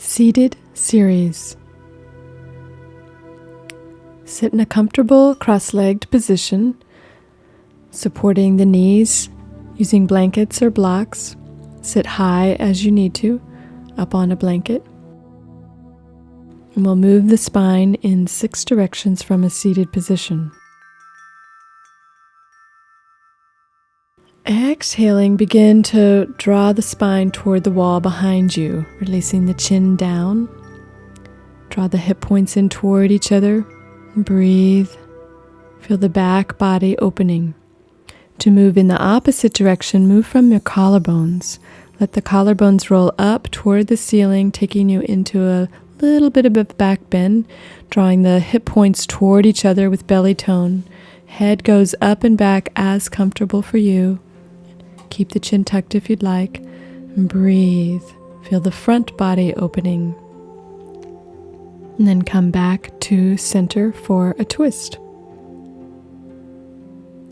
Seated series. Sit in a comfortable cross-legged position, supporting the knees using blankets or blocks. Sit high as you need to, up on a blanket. And we'll move the spine in 6 directions from a seated position. Exhaling, begin to draw the spine toward the wall behind you, releasing the chin down. Draw the hip points in toward each other. Breathe. Feel the back body opening. To move in the opposite direction, move from your collarbones. Let the collarbones roll up toward the ceiling, taking you into a little bit of a back bend, drawing the hip points toward each other with belly tone. Head goes up and back as comfortable for you. Keep the chin tucked if you'd like. And breathe. Feel the front body opening. And then come back to center for a twist.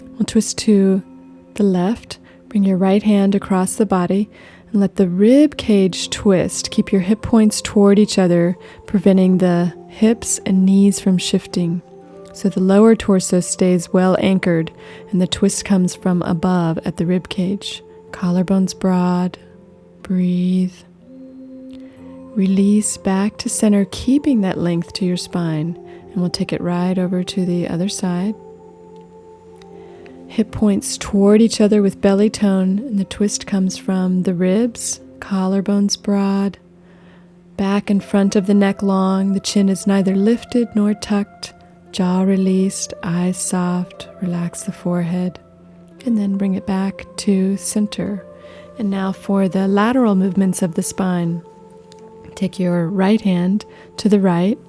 We'll twist to the left. Bring your right hand across the body and let the rib cage twist. Keep your hip points toward each other, preventing the hips and knees from shifting. So the lower torso stays well anchored and the twist comes from above at the rib cage. Collarbones broad. Breathe. Release back to center, keeping that length to your spine. And we'll take it right over to the other side. Hip points toward each other with belly tone, and the twist comes from the ribs, collarbones broad, back and front of the neck long. The chin is neither lifted nor tucked. Jaw released, eyes soft, relax the forehead, and then bring it back to center. And now for the lateral movements of the spine. Take your right hand to the right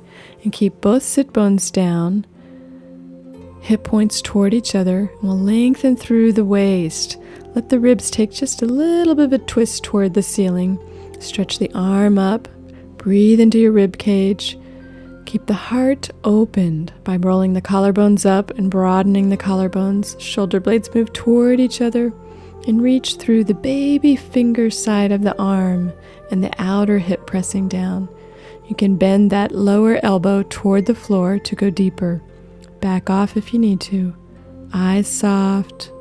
and keep both sit bones down, hip points toward each other. We'll lengthen through the waist. Let the ribs take just a little bit of a twist toward the ceiling. Stretch the arm up, breathe into your rib cage. Keep the heart opened by rolling the collarbones up and broadening the collarbones. Shoulder blades move toward each other and reach through the baby finger side of the arm and the outer hip pressing down. You can bend that lower elbow toward the floor to go deeper. Back off if you need to. Eyes soft,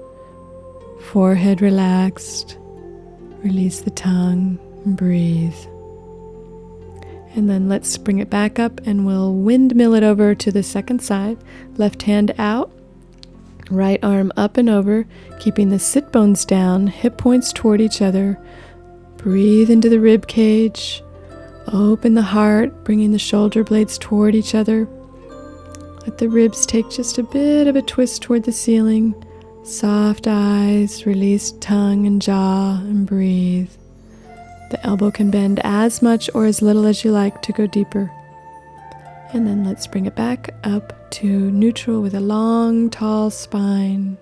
forehead relaxed. Release the tongue and breathe. And then let's bring it back up and we'll windmill it over to the second side. Left hand out, right arm up and over, keeping the sit bones down, hip points toward each other. Breathe into the rib cage. Open the heart, bringing the shoulder blades toward each other. Let the ribs take just a bit of a twist toward the ceiling. Soft eyes, release tongue and jaw, and breathe. The elbow can bend as much or as little as you like to go deeper. And then let's bring it back up to neutral with a long, tall spine.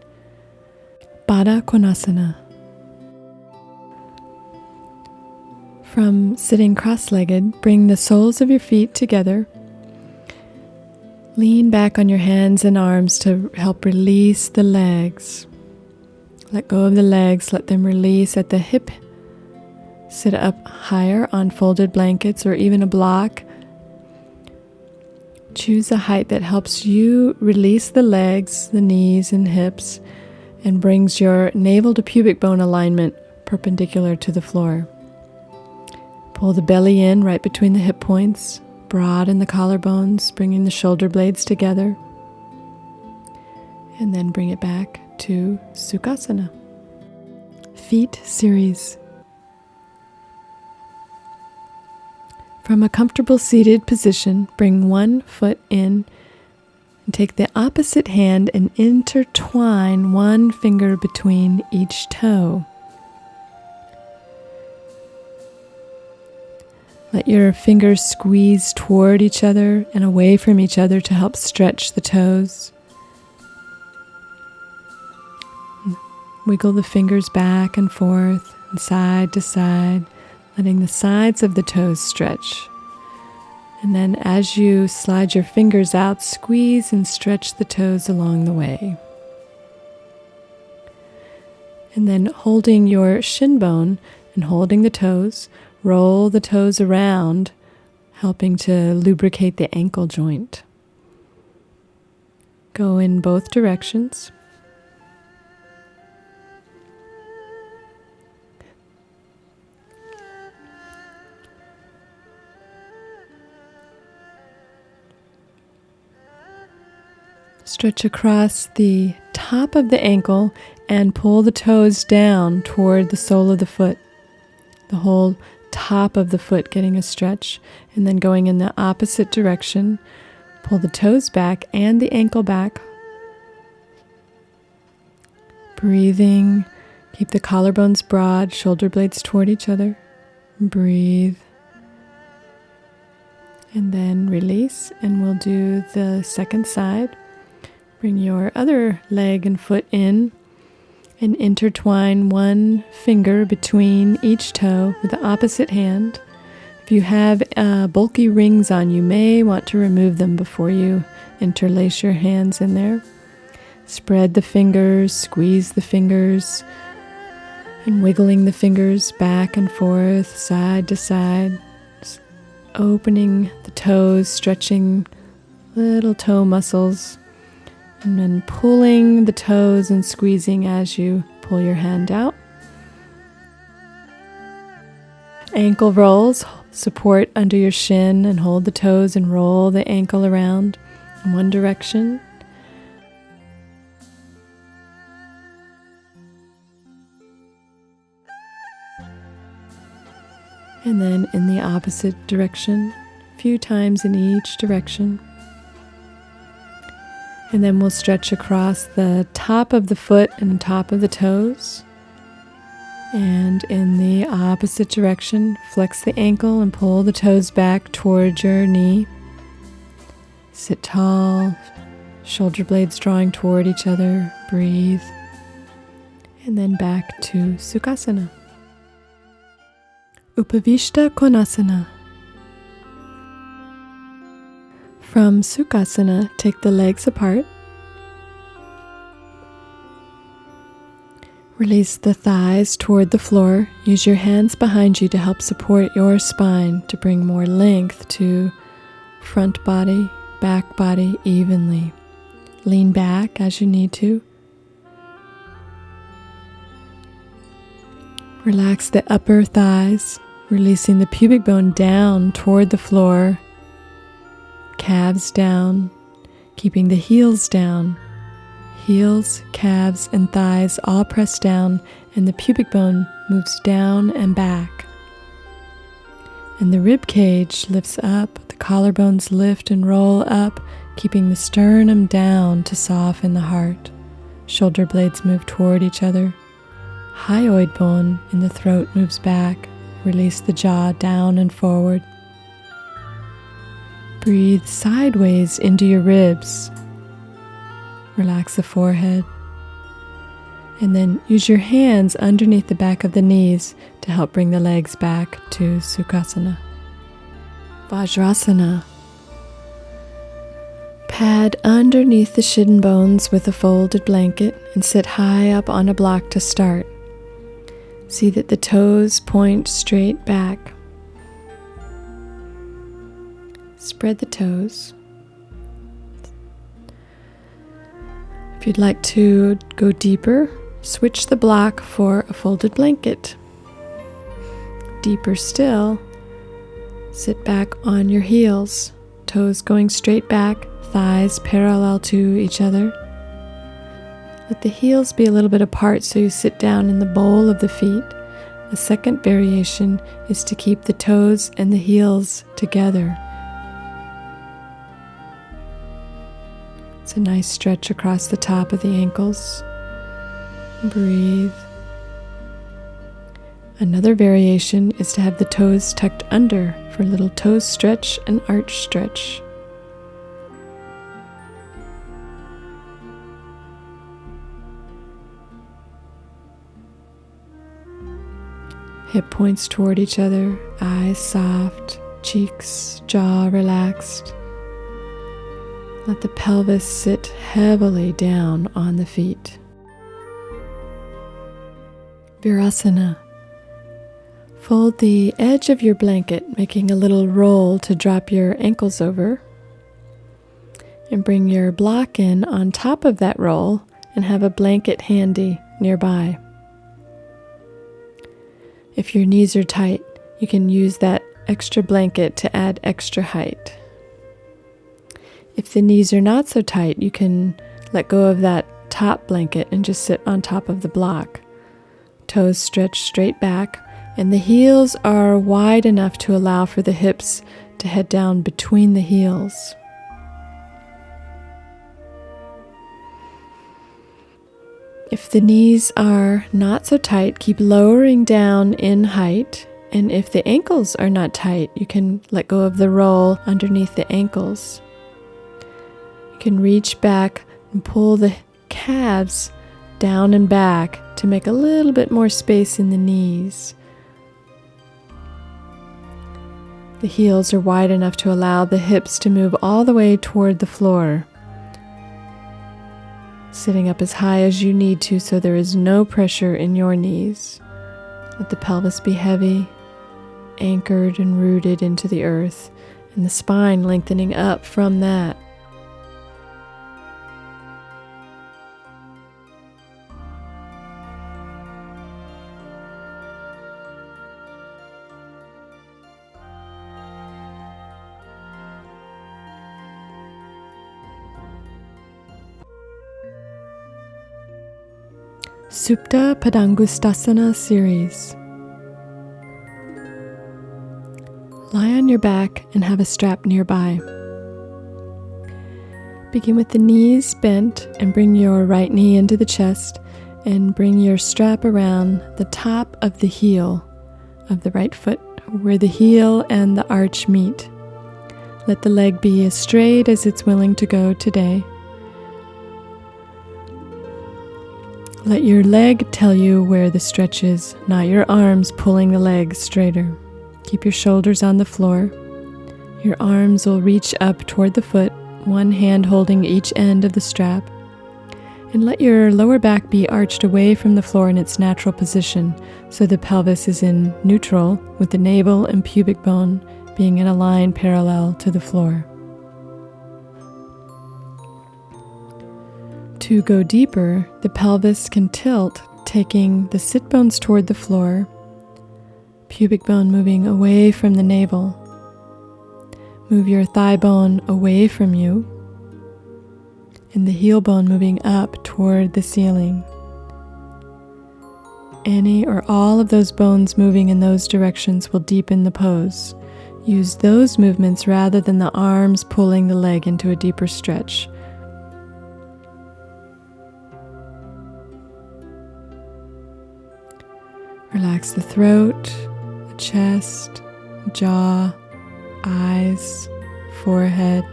Baddha Konasana. From sitting cross-legged, bring the soles of your feet together. Lean back on your hands and arms to help release the legs. Let go of the legs, let them release at the hip. Sit up higher on folded blankets or even a block. Choose a height that helps you release the legs, the knees and hips, and brings your navel to pubic bone alignment perpendicular to the floor. Pull the belly in right between the hip points. Broaden the collarbones, bringing the shoulder blades together. And then bring it back to Sukhasana. Feet series. From a comfortable seated position, bring one foot in and take the opposite hand and intertwine one finger between each toe. Let your fingers squeeze toward each other and away from each other to help stretch the toes. Wiggle the fingers back and forth and side to side, letting the sides of the toes stretch. And then as you slide your fingers out, squeeze and stretch the toes along the way. And then holding your shin bone and holding the toes, roll the toes around helping to lubricate the ankle joint. Go in both directions. Stretch across the top of the ankle and pull the toes down toward the sole of the foot. The whole top of the foot getting a stretch. And then going in the opposite direction, pull the toes back and the ankle back. Breathing. Keep the collarbones broad, shoulder blades toward each other. Breathe. And then release. And we'll do the second side. Bring your other leg and foot in and intertwine one finger between each toe with the opposite hand. If you have bulky rings on, you may want to remove them before you interlace your hands in there. Spread the fingers, squeeze the fingers, and wiggling the fingers back and forth, side to side. Just opening the toes, stretching little toe muscles. And then pulling the toes and squeezing as you pull your hand out. Ankle rolls, support under your shin and hold the toes and roll the ankle around in one direction. And then in the opposite direction, a few times in each direction. And then we'll stretch across the top of the foot and top of the toes. And in the opposite direction, flex the ankle and pull the toes back towards your knee. Sit tall, shoulder blades drawing toward each other. Breathe. And then back to Sukhasana. Upavishta Konasana. From Sukhasana, take the legs apart. Release the thighs toward the floor. Use your hands behind you to help support your spine to bring more length to front body, back body evenly. Lean back as you need to. Relax the upper thighs, releasing the pubic bone down toward the floor. Calves down, keeping the heels down. Heels, calves, and thighs all press down, and the pubic bone moves down and back. And the rib cage lifts up, the collarbones lift and roll up, keeping the sternum down to soften the heart. Shoulder blades move toward each other. Hyoid bone in the throat moves back. Release the jaw down and forward. Breathe sideways into your ribs. Relax the forehead. And then use your hands underneath the back of the knees to help bring the legs back to Sukhasana. Vajrasana. Pad underneath the shin bones with a folded blanket and sit high up on a block to start. See that the toes point straight back. Spread the toes. If you'd like to go deeper, switch the block for a folded blanket. Deeper still, sit back on your heels, toes going straight back, thighs parallel to each other. Let the heels be a little bit apart so you sit down in the bowl of the feet. A second variation is to keep the toes and the heels together. It's a nice stretch across the top of the ankles. Breathe. Another variation is to have the toes tucked under for a little toe stretch and arch stretch. Hip points toward each other, eyes soft, cheeks, jaw relaxed. Let the pelvis sit heavily down on the feet. Virasana. Fold the edge of your blanket, making a little roll to drop your ankles over. And bring your block in on top of that roll and have a blanket handy nearby. If your knees are tight, you can use that extra blanket to add extra height. If the knees are not so tight, you can let go of that top blanket and just sit on top of the block. Toes stretch straight back, and the heels are wide enough to allow for the hips to head down between the heels. If the knees are not so tight, keep lowering down in height. And if the ankles are not tight, you can let go of the roll underneath the ankles. You can reach back and pull the calves down and back to make a little bit more space in the knees. The heels are wide enough to allow the hips to move all the way toward the floor. Sitting up as high as you need to so there is no pressure in your knees. Let the pelvis be heavy, anchored and rooted into the earth, and the spine lengthening up from that. Supta Padangusthasana series. Lie on your back and have a strap nearby. Begin with the knees bent and bring your right knee into the chest and bring your strap around the top of the heel of the right foot where the heel and the arch meet. Let the leg be as straight as it's willing to go today. Let your leg tell you where the stretch is, not your arms pulling the leg straighter. Keep your shoulders on the floor. Your arms will reach up toward the foot, one hand holding each end of the strap. And let your lower back be arched away from the floor in its natural position, so the pelvis is in neutral, with the navel and pubic bone being in a line parallel to the floor. To go deeper, the pelvis can tilt, taking the sit bones toward the floor, pubic bone moving away from the navel. Move your thigh bone away from you, and the heel bone moving up toward the ceiling. Any or all of those bones moving in those directions will deepen the pose. Use those movements rather than the arms pulling the leg into a deeper stretch. Relax the throat, the chest, jaw, eyes, forehead.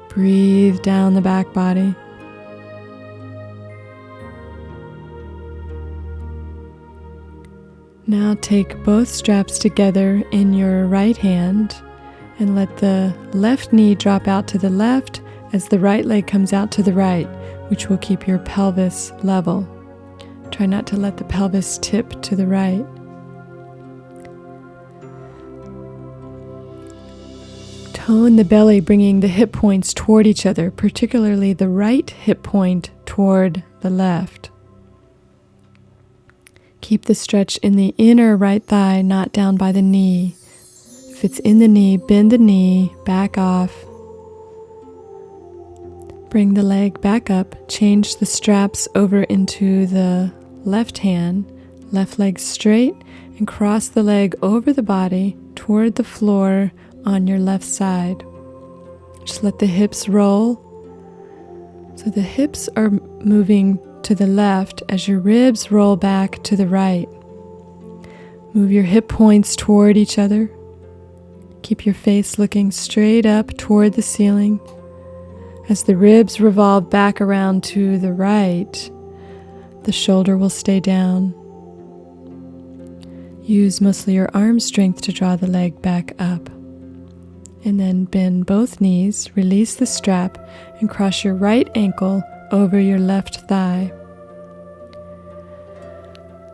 Breathe down the back body. Now take both straps together in your right hand and let the left knee drop out to the left as the right leg comes out to the right, which will keep your pelvis level. Try not to let the pelvis tip to the right. Tone the belly, bringing the hip points toward each other, particularly the right hip point toward the left. Keep the stretch in the inner right thigh, not down by the knee. If it's in the knee, bend the knee, back off. Bring the leg back up, change the straps over into the left hand, left leg straight, and cross the leg over the body toward the floor on your left side. Just let the hips roll. So the hips are moving to the left as your ribs roll back to the right. Move your hip points toward each other. Keep your face looking straight up toward the ceiling. As the ribs revolve back around to the right, the shoulder will stay down. Use mostly your arm strength to draw the leg back up. And then bend both knees, release the strap, and cross your right ankle over your left thigh.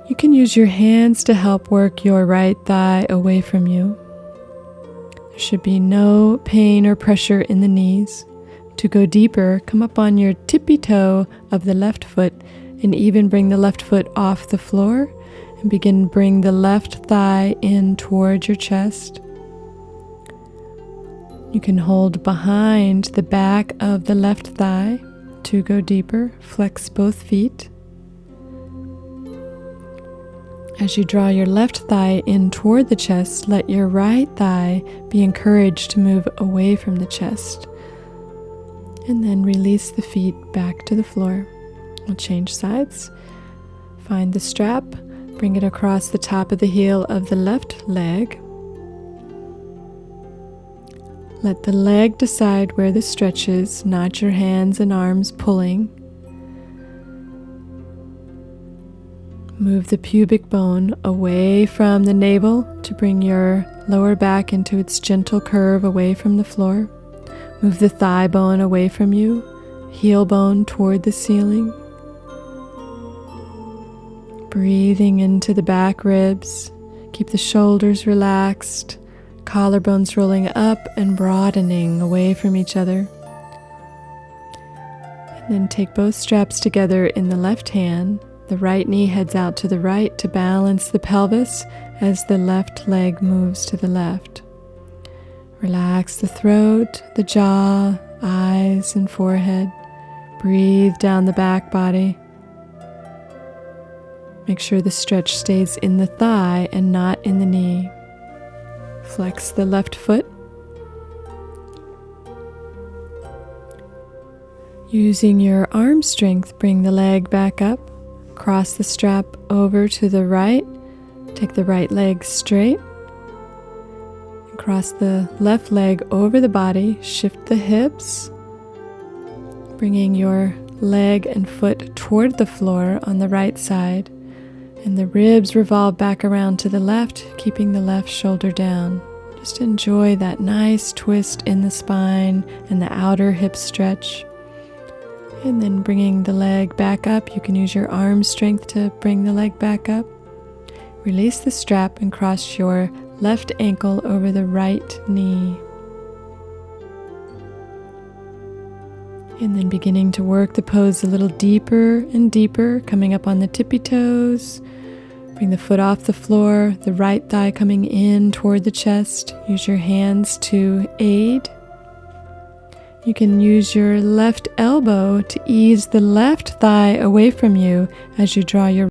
You can use your hands to help work your right thigh away from you. There should be no pain or pressure in the knees. To go deeper, come up on your tippy toe of the left foot and even bring the left foot off the floor and begin to bring the left thigh in towards your chest. You can hold behind the back of the left thigh to go deeper. Flex both feet. As you draw your left thigh in toward the chest, let your right thigh be encouraged to move away from the chest. And then release the feet back to the floor. We'll change sides. Find the strap, bring it across the top of the heel of the left leg. Let the leg decide where the stretch is, not your hands and arms pulling. Move the pubic bone away from the navel to bring your lower back into its gentle curve away from the floor. Move the thigh bone away from you, heel bone toward the ceiling. Breathing into the back ribs. Keep the shoulders relaxed, collarbones rolling up and broadening away from each other. And then take both straps together in the left hand. The right knee heads out to the right to balance the pelvis as the left leg moves to the left. Relax the throat, the jaw, eyes, and forehead. Breathe down the back body. Make sure the stretch stays in the thigh and not in the knee. Flex the left foot. Using your arm strength, bring the leg back up. Cross the strap over to the right. Take the right leg straight. Cross the left leg over the body, shift the hips, bringing your leg and foot toward the floor on the right side, and the ribs revolve back around to the left, keeping the left shoulder down. Just enjoy that nice twist in the spine and the outer hip stretch. And then bringing the leg back up, you can use your arm strength to bring the leg back up. Release the strap and cross your left ankle over the right knee. And then beginning to work the pose a little deeper and deeper, coming up on the tippy toes. Bring the foot off the floor, the right thigh coming in toward the chest. Use your hands to aid. You can use your left elbow to ease the left thigh away from you as you draw your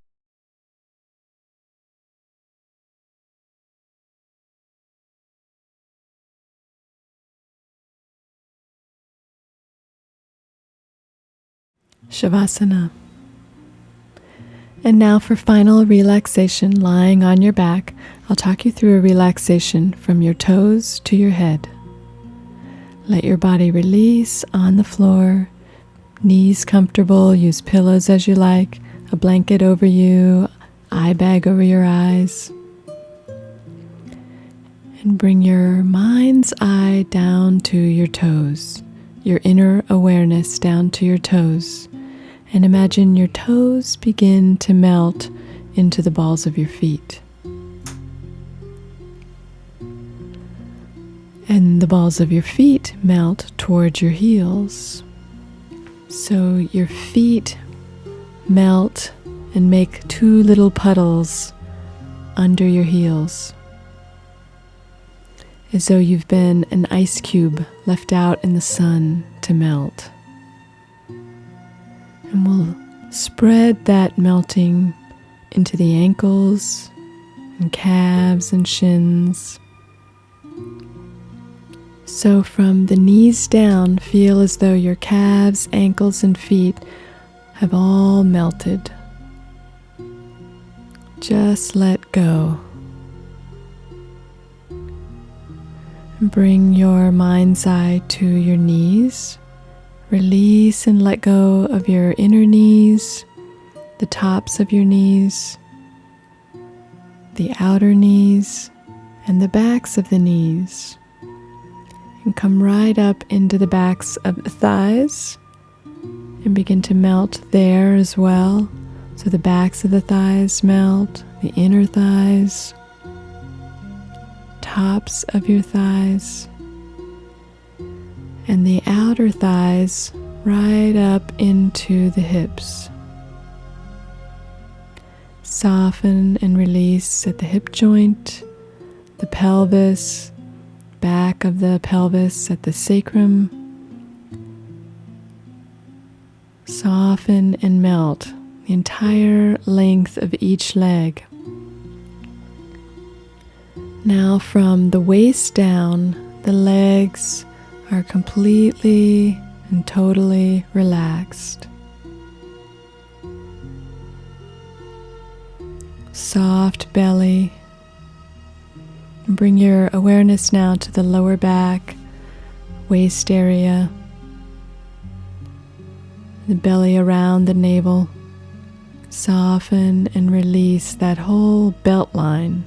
Shavasana. And now for final relaxation, lying on your back, I'll talk you through a relaxation from your toes to your head. Let your body release on the floor, knees comfortable, use pillows as you like, a blanket over you, eye bag over your eyes. And bring your mind's eye down to your toes, your inner awareness down to your toes. And imagine your toes begin to melt into the balls of your feet. And the balls of your feet melt towards your heels. So your feet melt and make two little puddles under your heels, as though you've been an ice cube left out in the sun to melt. And we'll spread that melting into the ankles and calves and shins. So from the knees down, feel as though your calves, ankles, and feet have all melted. Just let go. Bring your mind's eye to your knees. Release and let go of your inner knees, the tops of your knees, the outer knees, and the backs of the knees. And come right up into the backs of the thighs and begin to melt there as well, So the backs of the thighs melt, the inner thighs, tops of your thighs, and the outer thighs right up into the hips. Soften and release at the hip joint, the pelvis, back of the pelvis at the sacrum. Soften and melt the entire length of each leg. Now from the waist down, the legs are completely and totally relaxed. Soft belly. Bring your awareness now to the lower back, waist area, the belly around the navel. Soften and release that whole belt line.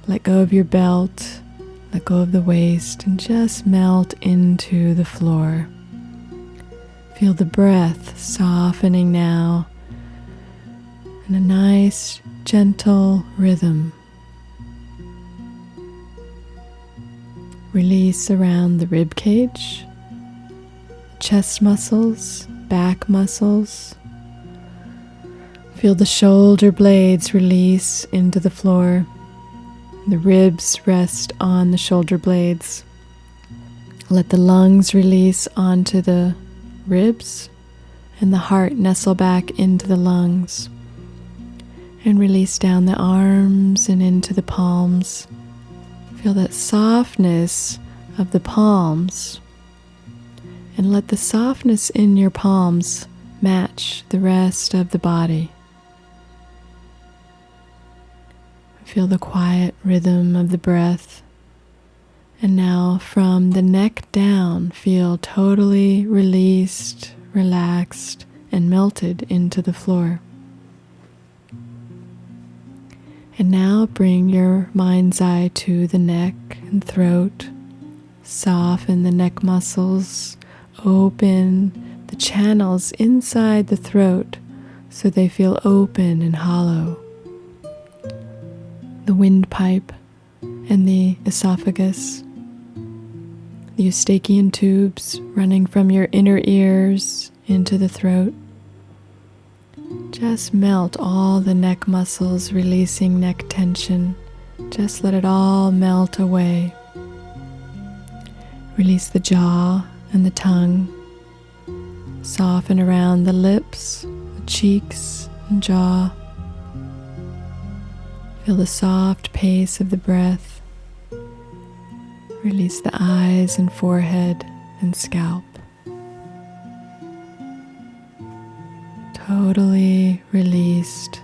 Let go of your belt, let go of the waist, and just melt into the floor. Feel the breath softening now in a nice, gentle rhythm. Release around the rib cage, chest muscles, back muscles. Feel the shoulder blades release into the floor. The ribs rest on the shoulder blades. Let the lungs release onto the ribs and the heart nestle back into the lungs. And release down the arms and into the palms. Feel that softness of the palms. And let the softness in your palms match the rest of the body. Feel the quiet rhythm of the breath. And now from the neck down, feel totally released, relaxed, and melted into the floor. And now bring your mind's eye to the neck and throat. Soften the neck muscles. Open the channels inside the throat so they feel open and hollow. The windpipe and the esophagus, the eustachian tubes running from your inner ears into the throat. Just melt all the neck muscles, releasing neck tension. Just let it all melt away. Release the jaw and the tongue. Soften around the lips, the cheeks, and jaw. Feel the soft pace of the breath. Release the eyes and forehead and scalp. Totally released,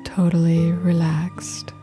totally relaxed.